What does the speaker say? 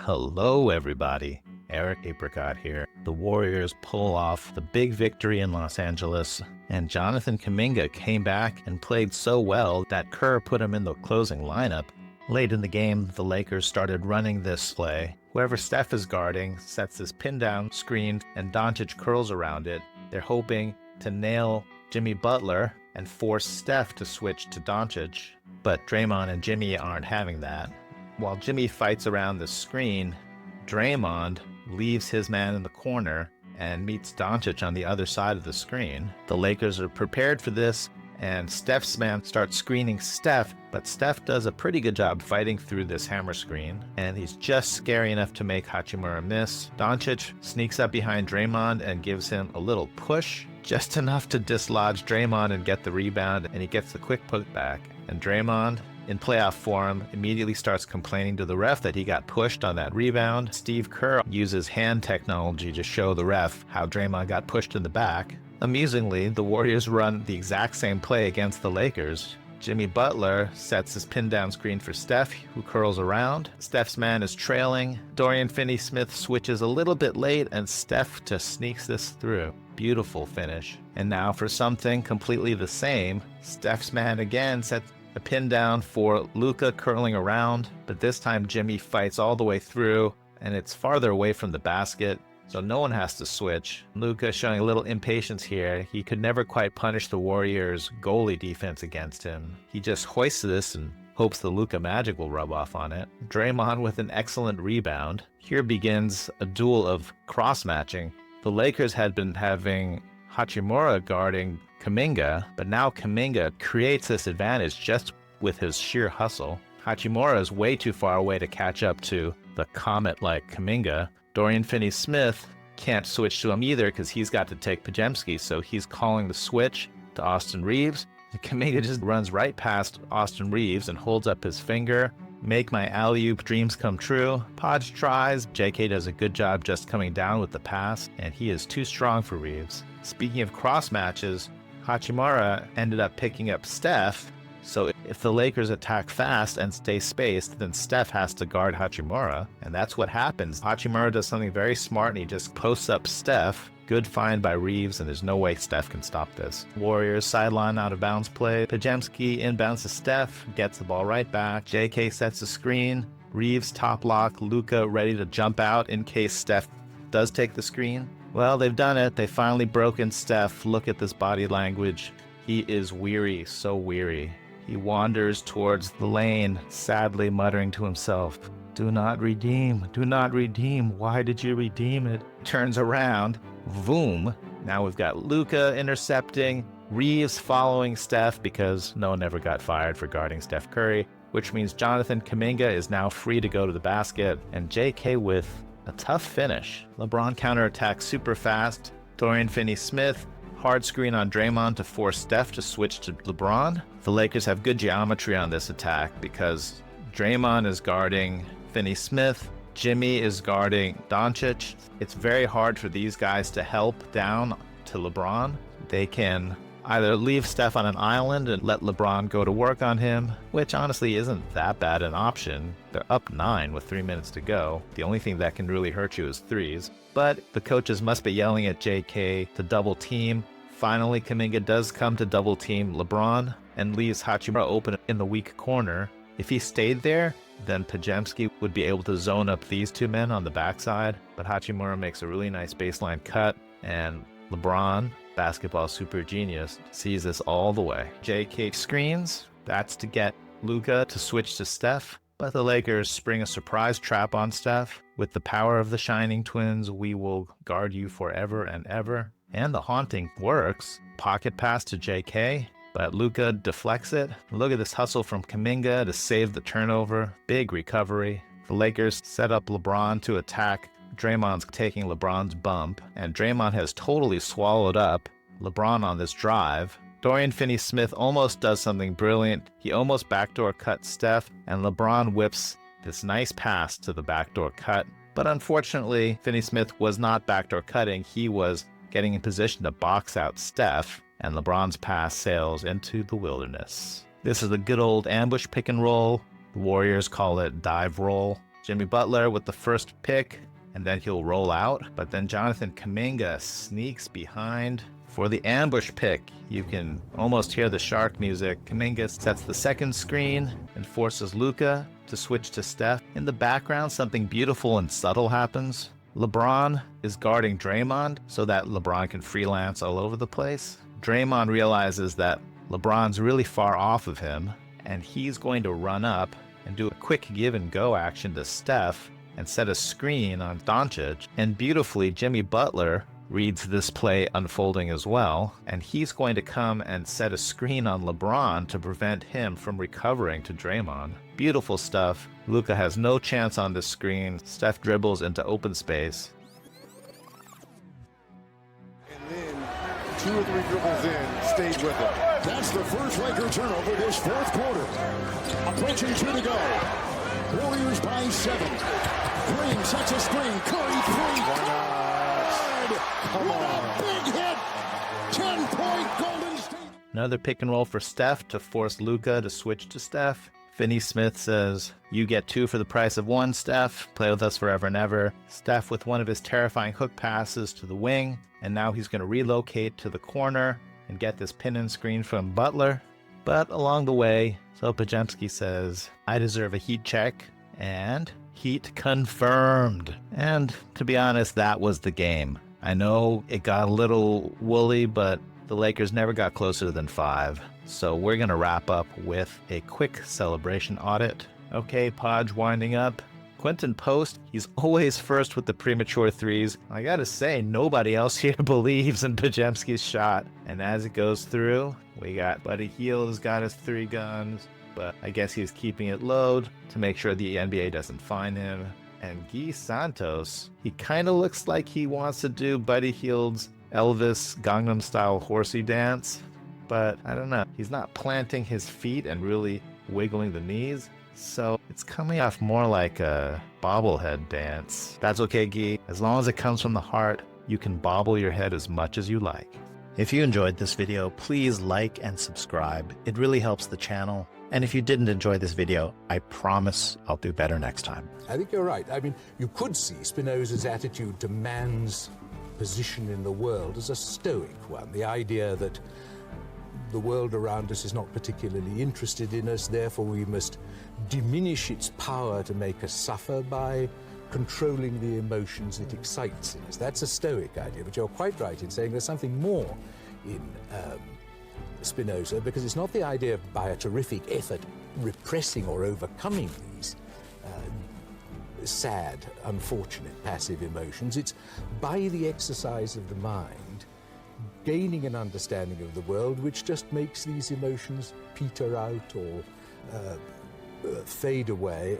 Hello, everybody. Eric Apricot here. The Warriors pull off the big victory in Los Angeles, and Jonathan Kuminga came back and played so well that Kerr put him in the closing lineup. Late in the game, the Lakers started running this play. Whoever Steph is guarding sets this pin down screen, and Doncic curls around it. They're hoping to nail Jimmy Butler and force Steph to switch to Doncic, but Draymond and Jimmy aren't having that. While Jimmy fights around the screen, Draymond leaves his man in the corner and meets Doncic on the other side of the screen. The Lakers are prepared for this, and Steph's man starts screening Steph, but Steph does a pretty good job fighting through this hammer screen, and he's just scary enough to make Hachimura miss. Doncic sneaks up behind Draymond and gives him a little push, just enough to dislodge Draymond and get the rebound, and he gets the quick putback. And Draymond, in playoff form, immediately starts complaining to the ref that he got pushed on that rebound. Steve Kerr uses hand technology to show the ref how Draymond got pushed in the back. Amusingly, the Warriors run the exact same play against the Lakers. Jimmy Butler sets his pin down screen for Steph, who curls around. Steph's man is trailing. Dorian Finney-Smith switches a little bit late, and Steph just sneaks this through. Beautiful finish. And now for something completely the same, Steph's man again sets a pin down for Luka curling around, but this time Jimmy fights all the way through, and it's farther away from the basket, so no one has to switch. Luka showing a little impatience here. He could never quite punish the Warriors' goalie defense against him. He just hoists this and hopes the Luka magic will rub off on it. Draymond with an excellent rebound. Here begins a duel of cross-matching. The Lakers had been having Hachimura guarding Kuminga, but now Kuminga creates this advantage just with his sheer hustle. Hachimura is way too far away to catch up to the comet-like Kuminga. Dorian Finney-Smith can't switch to him either because he's got to take Podziemski, so he's calling the switch to Austin Reaves. Kuminga just runs right past Austin Reaves and holds up his finger. Make my alley-oop dreams come true. Podge tries. JK does a good job just coming down with the pass, and he is too strong for Reaves. Speaking of cross matches, Hachimura ended up picking up Steph, so if the Lakers attack fast and stay spaced, then Steph has to guard Hachimura, and that's what happens. Hachimura does something very smart, and he just posts up Steph. Good find by Reaves, and there's no way Steph can stop this. Warriors sideline out of bounds play. Podziemski inbounds to Steph, gets the ball right back. JK sets the screen. Reaves top lock. Luka ready to jump out in case Steph does take the screen. Well, they've done it. They finally broken Steph. Look at this body language. He is weary, so weary. He wanders towards the lane, sadly muttering to himself, "Do not redeem, do not redeem. Why did you redeem it?" Turns around, boom. Now we've got Luka intercepting, Reaves following Steph because no one ever got fired for guarding Steph Curry, which means Jonathan Kuminga is now free to go to the basket, and JK with a tough finish. LeBron counterattacks super fast. Dorian Finney-Smith, hard screen on Draymond to force Steph to switch to LeBron. The Lakers have good geometry on this attack because Draymond is guarding Finney-Smith, Jimmy is guarding Doncic. It's very hard for these guys to help down to LeBron. They can either leave Steph on an island and let LeBron go to work on him, which honestly isn't that bad an option. They're up 9 with 3 minutes to go. The only thing that can really hurt you is threes. But the coaches must be yelling at JK to double team. Finally, Kuminga does come to double team LeBron and leaves Hachimura open in the weak corner. If he stayed there, then Podziemski would be able to zone up these two men on the backside. But Hachimura makes a really nice baseline cut, and LeBron, basketball super genius, sees this all the way. JK screens. That's to get Luka to switch to Steph. But the Lakers spring a surprise trap on Steph. With the power of the Shining Twins, we will guard you forever and ever. And the haunting works. Pocket pass to JK, but Luka deflects it. Look at this hustle from Kuminga to save the turnover. Big recovery. The Lakers set up LeBron to attack. Draymond's taking LeBron's bump, and Draymond has totally swallowed up LeBron on this drive. Dorian Finney-Smith almost does something brilliant. He almost backdoor cuts Steph, and LeBron whips this nice pass to the backdoor cut. But unfortunately, Finney-Smith was not backdoor cutting. He was getting in position to box out Steph, and LeBron's pass sails into the wilderness. This is a good old ambush pick and roll. The Warriors call it dive roll. Jimmy Butler with the first pick, and then he'll roll out. But then Jonathan Kuminga sneaks behind for the ambush pick. You can almost hear the shark music. Kuminga sets the second screen and forces Luka to switch to Steph. In the background, something beautiful and subtle happens. LeBron is guarding Draymond so that LeBron can freelance all over the place. Draymond realizes that LeBron's really far off of him, and he's going to run up and do a quick give and go action to Steph and set a screen on Doncic. And beautifully, Jimmy Butler reads this play unfolding as well, and he's going to come and set a screen on LeBron to prevent him from recovering to Draymond. Beautiful stuff. Luka has no chance on this screen. Steph dribbles into open space. And then 2 or 3 dribbles in, stayed with him. That's the first Laker turnover this fourth quarter. Approaching 2 to go. Warriors by 7. Green sets a screen. Curry 3. Why not? Come on. Big hit. 10-point Golden State. Another pick and roll for Steph to force Luka to switch to Steph. Finney-Smith says, "You get 2 for the price of 1, Steph. Play with us forever and ever." Steph with one of his terrifying hook passes to the wing, and now he's going to relocate to the corner and get this pin and screen from Butler. But along the way, so Podziemski says, "I deserve a heat check," and heat confirmed. And to be honest, that was the game. I know it got a little woolly, but the Lakers never got closer than 5. So we're going to wrap up with a quick celebration audit. Okay, Podge winding up. Quinten post, he's always first with the premature threes. I gotta say, nobody else here believes in Podziemski's shot. And as it goes through, we got Buddy Hield has got his 3 guns, but I guess he's keeping it low to make sure the NBA doesn't find him. And Santos, he kind of looks like he wants to do Buddy Hield's Elvis Gangnam Style horsey dance, but I don't know. He's not planting his feet and really wiggling the knees. So it's coming off more like a bobblehead dance. That's okay, Guy. As long as it comes from the heart, you can bobble your head as much as you like. If you enjoyed this video, please like and subscribe. It really helps the channel. And if you didn't enjoy this video, I promise I'll do better next time. I think you're right. I mean, you could see Spinoza's attitude to man's position in the world as a stoic one. The idea that the world around us is not particularly interested in us, therefore we must diminish its power to make us suffer by controlling the emotions it excites in us. That's a stoic idea, but you're quite right in saying there's something more in Spinoza, because it's not the idea of by a terrific effort repressing or overcoming these sad, unfortunate, passive emotions. It's by the exercise of the mind, gaining an understanding of the world, which just makes these emotions peter out or fade away,